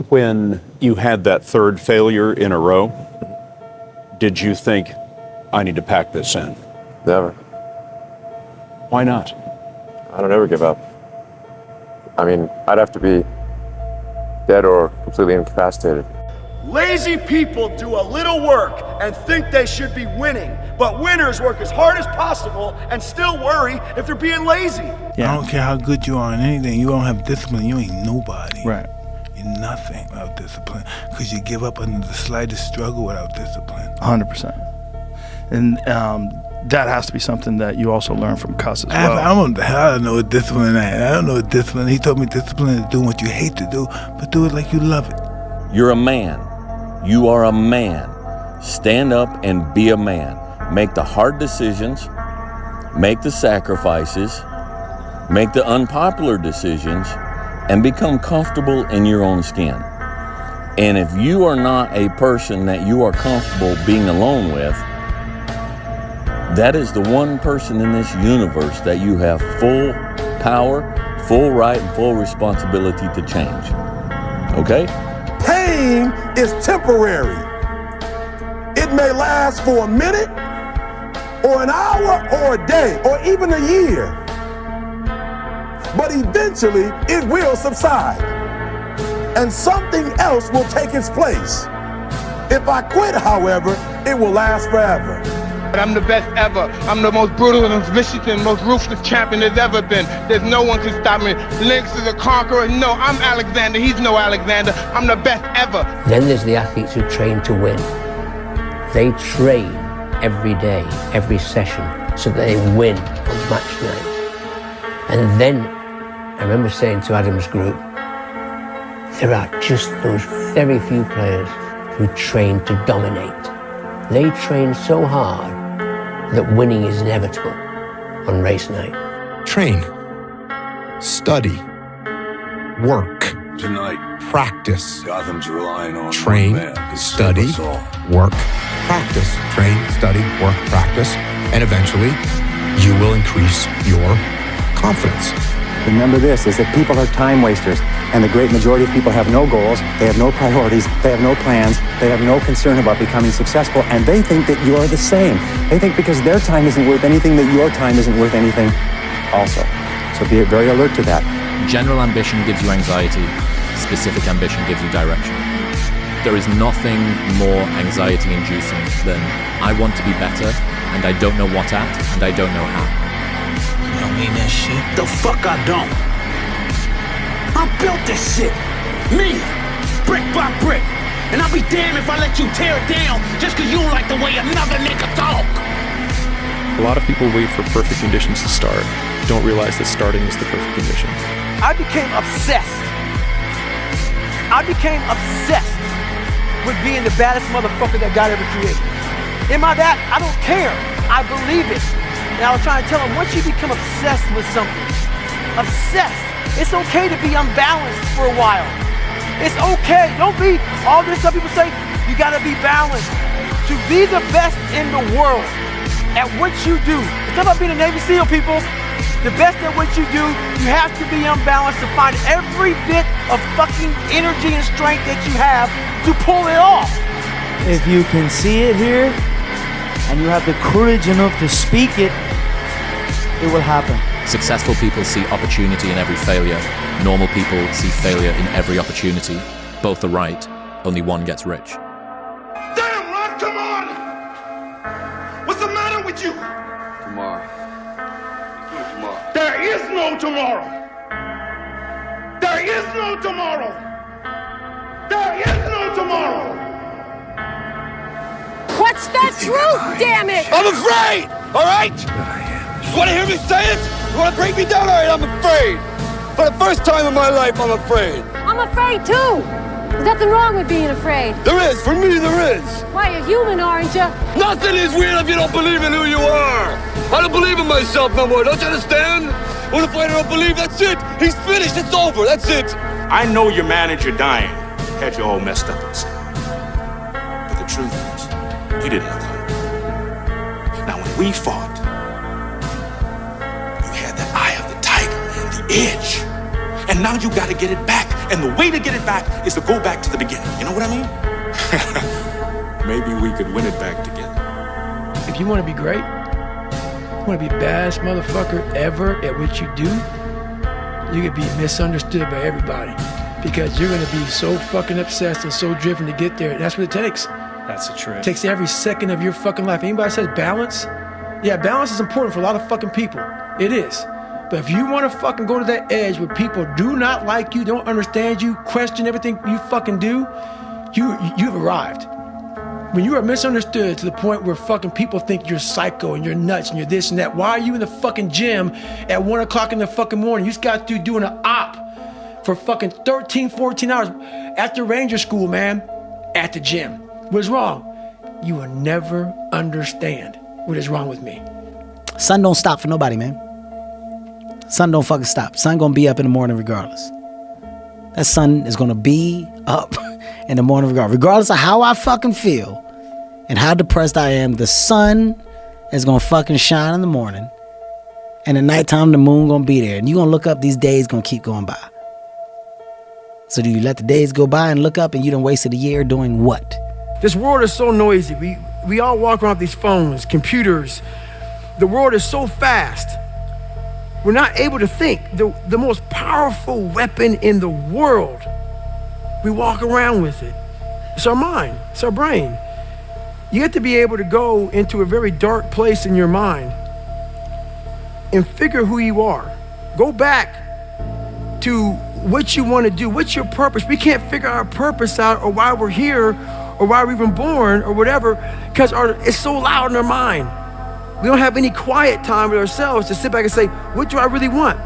When you had that third failure in a row, did you think, I need to pack this in? Never. Why not? I don't ever give up. I mean, I'd have to be dead or completely incapacitated. Lazy people do a little work and think they should be winning, but winners work as hard as possible and still worry if they're being lazy. Yeah. I don't care how good you are in anything, you don't have discipline, you ain't nobody. Right. You're nothing without discipline, because you give up under the slightest struggle without discipline. 100%. And that has to be something that you also learn from Cuss as well. I don't know what discipline is. I don't know what discipline. He told me discipline is doing what you hate to do, but do it like you love it. You're a man. You are a man. Stand up and be a man. Make the hard decisions, make the sacrifices, make the unpopular decisions, and become comfortable in your own skin. And if you are not a person that you are comfortable being alone with, that is the one person in this universe that you have full power, full right, and full responsibility to change. Okay? Pain is temporary. It may last for a minute, or an hour, or a day, or even a year. But eventually, it will subside, and something else will take its place. If I quit, however, it will last forever. I'm the best ever. I'm the most brutal and vicious and most ruthless champion there's ever been. There's no one can stop me. Lynx is a conqueror. No, I'm Alexander. He's no Alexander. I'm the best ever. Then there's the athletes who train to win. They train every day, every session, so that they win on match night. And then, I remember saying to Adam's group, there are just those very few players who train to dominate. They train so hard that winning is inevitable on race night. Train, study, work, tonight, practice, Gotham's relying on train, study, work, practice, train, study, work, practice, and eventually you will increase your confidence. Remember this, is that people are time wasters, and the great majority of people have no goals, they have no priorities, they have no plans, they have no concern about becoming successful, and they think that you are the same. They think because their time isn't worth anything, that your time isn't worth anything also. So be very alert to that. General ambition gives you anxiety, specific ambition gives you direction. There is nothing more anxiety-inducing than I want to be better, and I don't know what at, and I don't know how. You don't mean that shit? The fuck I don't. I built this shit. Me. Brick by brick. And I'll be damned if I let you tear it down just because you don't like the way another nigga talk. A lot of people wait for perfect conditions to start. Don't realize that starting is the perfect condition. I became obsessed. With being the baddest motherfucker that God ever created. Am I that? I don't care. I believe it. And I was trying to tell him, once you become obsessed with something, it's okay to be unbalanced for a while. It's okay. Don't be all this stuff people say, you gotta be balanced. To be the best in the world at what you do, it's not about being a Navy SEAL, people. The best at what you do, you have to be unbalanced to find every bit of fucking energy and strength that you have to pull it off. If you can see it here, and you have the courage enough to speak it, it will happen. Successful people see opportunity in every failure. Normal people see failure in every opportunity. Both are right, only one gets rich. Damn, Ron, come on! What's the matter with you? Tomorrow. There is no tomorrow. There is no tomorrow. There is no tomorrow. What's the truth, damn it? I'm afraid, all right? You want to hear me say it? You want to break me down? All right, I'm afraid. For the first time in my life, I'm afraid. I'm afraid too. There's nothing wrong with being afraid. There is, for me there is. Why, you're human, aren't you? Nothing is real if you don't believe in who you are. I don't believe in myself no more, don't you understand? What if I don't believe? That's it. He's finished, it's over, that's it. I know your manager dying had you all messed up inside. But the truth is, you didn't look hungry. Now, when we fought, you had the eye of the tiger and the edge. And now you gotta get it back And the way to get it back is to go back to the beginning. You know what I mean? Maybe we could win it back together. If you want to be great, you want to be the baddest motherfucker ever at what you do, you could be misunderstood by everybody because you're going to be so fucking obsessed and so driven to get there. That's what it takes. That's the truth. It takes every second of your fucking life. Anybody says balance? Yeah, balance is important for a lot of fucking people. It is. But if you want to fucking go to that edge where people do not like you, don't understand you, question everything you fucking do, you've arrived. When you are misunderstood to the point where fucking people think you're psycho and you're nuts and you're this and that, why are you in the fucking gym at 1 o'clock in the fucking morning? You just got to doing an op for fucking 13, 14 hours at the Ranger School, man, at the gym. What's wrong? You will never understand what is wrong with me. Sun don't stop for nobody, man. Sun don't fucking stop. Sun gonna be up in the morning regardless. That sun is gonna be up in the morning regardless of how I fucking feel and how depressed I am. The sun is gonna fucking shine in the morning, and at nighttime the moon gonna be there, and you gonna look up. These days gonna keep going by. So do you let the days go by and look up and you done wasted a year doing what? This world is so noisy. We all walk around with these phones, computers. The world is so fast. We're not able to think. The most powerful weapon in the world, we walk around with it. It's our mind, it's our brain. You have to be able to go into a very dark place in your mind and figure who you are. Go back to what you want to do. What's your purpose? We can't figure our purpose out or why we're here or why we're even born or whatever because it's so loud in our mind. We don't have any quiet time with ourselves to sit back and say, what do I really want?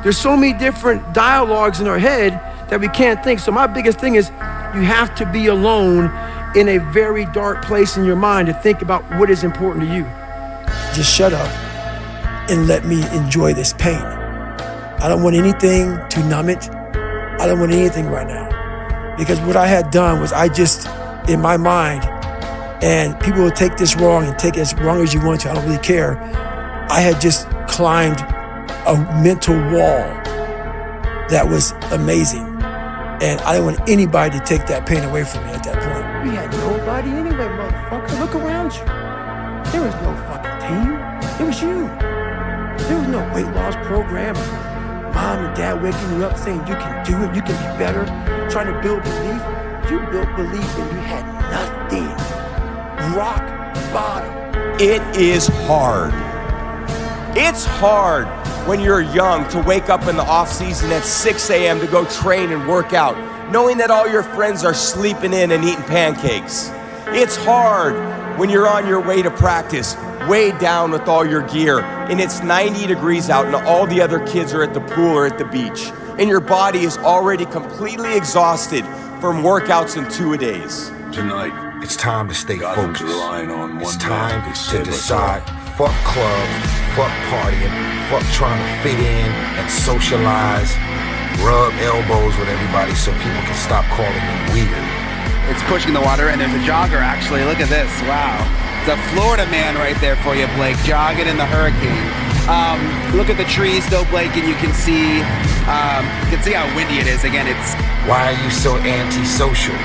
There's so many different dialogues in our head that we can't think. So my biggest thing is you have to be alone in a very dark place in your mind to think about what is important to you. Just shut up and let me enjoy this pain. I don't want anything to numb it. I don't want anything right now. Because what I had done was I just, in my mind, and people will take this wrong and take it as wrong as you want to, I don't really care. I had just climbed a mental wall that was amazing. And I didn't want anybody to take that pain away from me at that point. We had nobody anyway, motherfucker. Look around you. There was no fucking team. It was you. There was no weight loss program. Mom and dad waking you up saying you can do it, you can be better, trying to build belief. You built belief and you had nothing. Rock bottom. It is hard. It's hard when you're young to wake up in the off season at 6 a.m. to go train and work out, knowing that all your friends are sleeping in and eating pancakes. It's hard when you're on your way to practice, weighed down with all your gear, and it's 90 degrees out and all the other kids are at the pool or at the beach, and your body is already completely exhausted from workouts in 2-a-days. Tonight, it's time to stay Goggins focused. relying on It's one time man. to decide, fuck clubs, fuck partying, fuck trying to fit in and socialize, rub elbows with everybody so people can stop calling you weird. It's pushing the water, and there's a jogger, actually. Look at this. Wow. It's a Florida man right there for you, Blake, jogging in the hurricane. Look at the trees, though, Blake, and you can see how windy it is. Again, it's... Why are you so antisocial?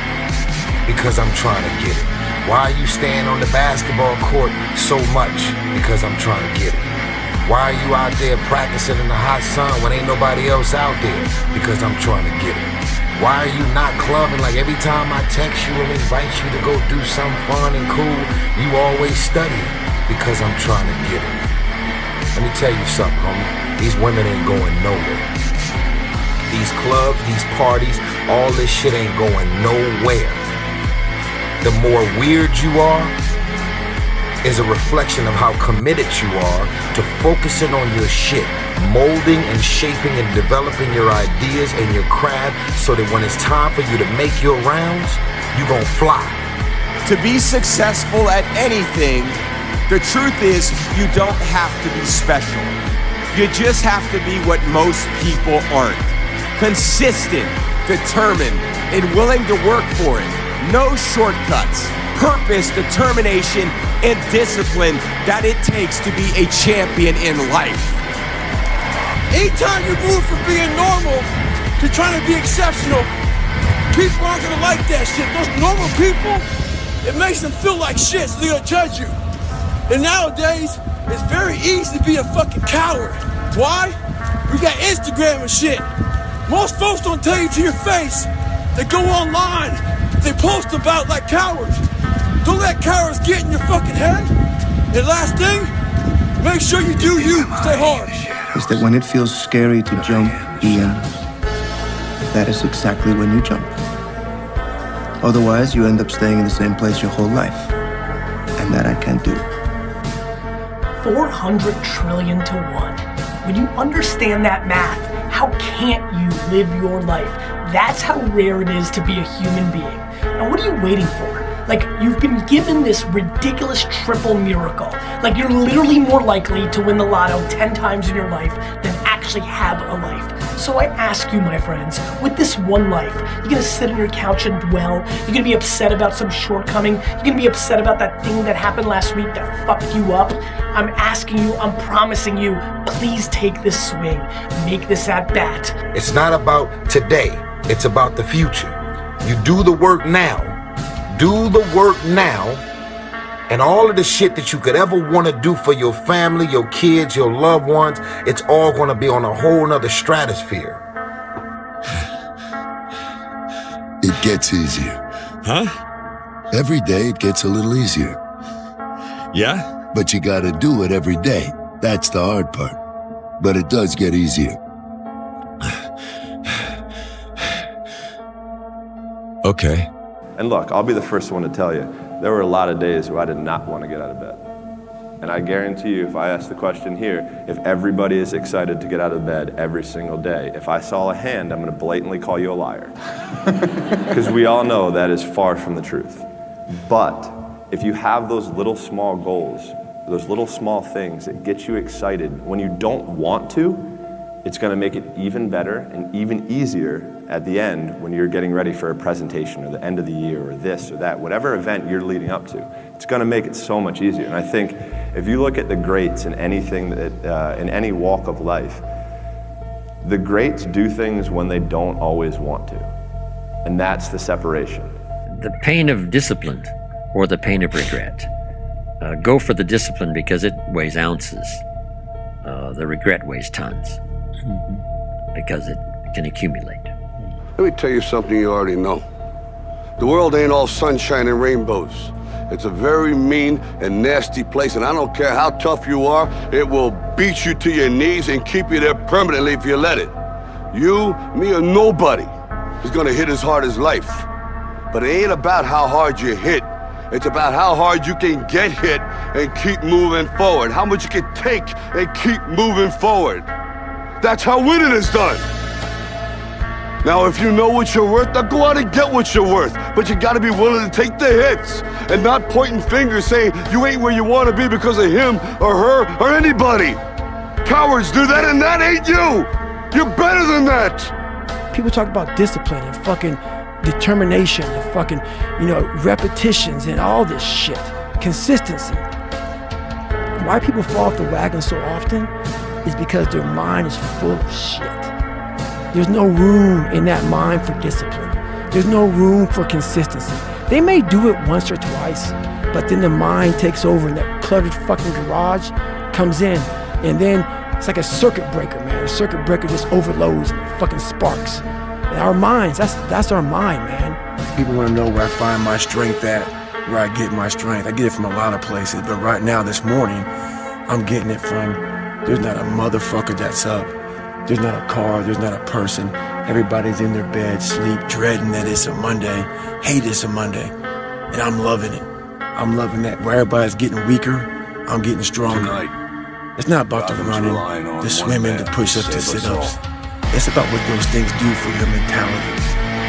Because I'm trying to get it. Why are you staying on the basketball court so much? Because I'm trying to get it. Why are you out there practicing in the hot sun when ain't nobody else out there? Because I'm trying to get it. Why are you not clubbing? Like every time I text you and invite you to go do something fun and cool, you always studying. Because I'm trying to get it. Let me tell you something, homie. These women ain't going nowhere. These clubs, these parties, all this shit ain't going nowhere. The more weird you are is a reflection of how committed you are to focusing on your shit, molding and shaping and developing your ideas and your craft so that when it's time for you to make your rounds, you gon' fly. To be successful at anything, the truth is you don't have to be special. You just have to be what most people aren't. Consistent, determined, and willing to work for it. No shortcuts, purpose, determination, and discipline that it takes to be a champion in life. Anytime you move from being normal to trying to be exceptional. People aren't gonna like that shit. Those normal people, it makes them feel like shit, so they're gonna judge you. And nowadays, it's very easy to be a fucking coward. Why? We got Instagram and shit. Most folks don't tell you to your face. They go online, they post about like cowards. Don't let cowards get in your fucking head. And last thing, make sure you do you. Stay hard. Is that when it feels scary to jump, Ian, that is exactly when you jump. Otherwise, you end up staying in the same place your whole life. And that I can't do. 400 trillion to 1. When you understand that math, how can't you live your life? That's how rare it is to be a human being. And what are you waiting for? Like, you've been given this ridiculous triple miracle. Like, you're literally more likely to win the lotto 10 times in your life than actually have a life. So I ask you, my friends, with this one life, you're gonna sit on your couch and dwell? You're gonna be upset about some shortcoming? You're gonna be upset about that thing that happened last week that fucked you up? I'm asking you, I'm promising you, please take this swing. Make this at bat. It's not about today. It's about the future. You do the work now. Do the work now, and all of the shit that you could ever want to do for your family, your kids, your loved ones, it's all going to be on a whole nother stratosphere. It gets easier. Huh? Every day it gets a little easier. Yeah? But you gotta do it every day. That's the hard part. But it does get easier. Okay. And look, I'll be the first one to tell you, there were a lot of days where I did not want to get out of bed. And I guarantee you, if I ask the question here, if everybody is excited to get out of bed every single day, if I saw a hand, I'm going to blatantly call you a liar. Because we all know that is far from the truth. But if you have those little small goals, those little small things that get you excited when you don't want to, it's going to make it even better and even easier at the end when you're getting ready for a presentation or the end of the year or this or that, whatever event you're leading up to. It's going to make it so much easier. And I think if you look at the greats in anything that, in any walk of life, the greats do things when they don't always want to. And that's the separation. The pain of discipline or the pain of regret. Go for the discipline because it weighs ounces. The regret weighs tons because it can accumulate. Let me tell you something you already know. The world ain't all sunshine and rainbows. It's a very mean and nasty place, and I don't care how tough you are, it will beat you to your knees and keep you there permanently if you let it. You, me, or nobody is gonna hit as hard as life. But it ain't about how hard you hit. It's about how hard you can get hit and keep moving forward. How much you can take and keep moving forward. That's how winning is done. Now, if you know what you're worth, now go out and get what you're worth. But you gotta be willing to take the hits and not pointing fingers saying you ain't where you wanna be because of him or her or anybody. Cowards do that and that ain't you. You're better than that. People talk about discipline and fucking determination and fucking, repetitions and all this shit. Consistency. Why people fall off the wagon so often is because their mind is full of shit. There's no room in that mind for discipline. There's no room for consistency. They may do it once or twice, but then the mind takes over and that cluttered fucking garage comes in, and then it's like a circuit breaker, man. A circuit breaker just overloads and it fucking sparks. And our minds, that's our mind, man. People want to know where I find my strength at, where I get my strength. I get it from a lot of places, but right now, this morning, I'm getting it from, there's not a motherfucker that's up. There's not a car, there's not a person. Everybody's in their bed, sleep, dreading that it's a Monday, hate it's a Monday. And I'm loving it. I'm loving that. Where everybody's getting weaker, I'm getting stronger. It's not about the running, the swimming, the push-ups, the sit-ups. It's about what those things do for your mentality.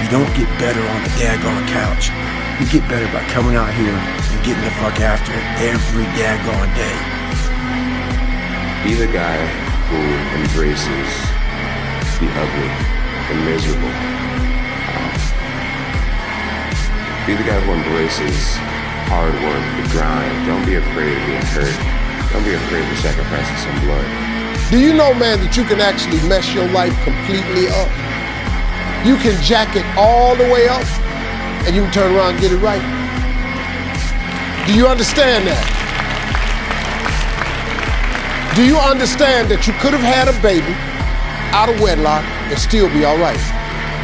You don't get better on the daggone couch. You get better by coming out here and getting the fuck after it every daggone day. Be the guy who embraces the ugly, the miserable. Be the guy who embraces hard work, the grind. Don't be afraid of being hurt. Don't be afraid of sacrificing some blood. Do you know, man, that you can actually mess your life completely up? You can jack it all the way up and you can turn around and get it right. Do you understand that? Do you understand that you could have had a baby out of wedlock and still be all right?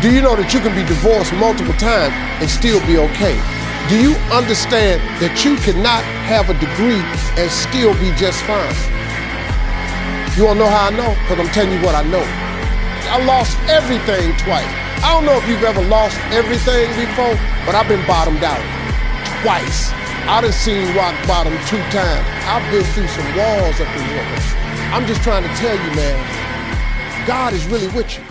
Do you know that you can be divorced multiple times and still be okay? Do you understand that you cannot have a degree and still be just fine? You wanna know how I know? Because I'm telling you what I know. I lost everything twice. I don't know if you've ever lost everything before, but I've been bottomed out twice. I done seen rock bottom 2 times. I've been through some walls up in here. I'm just trying to tell you, man, God is really with you.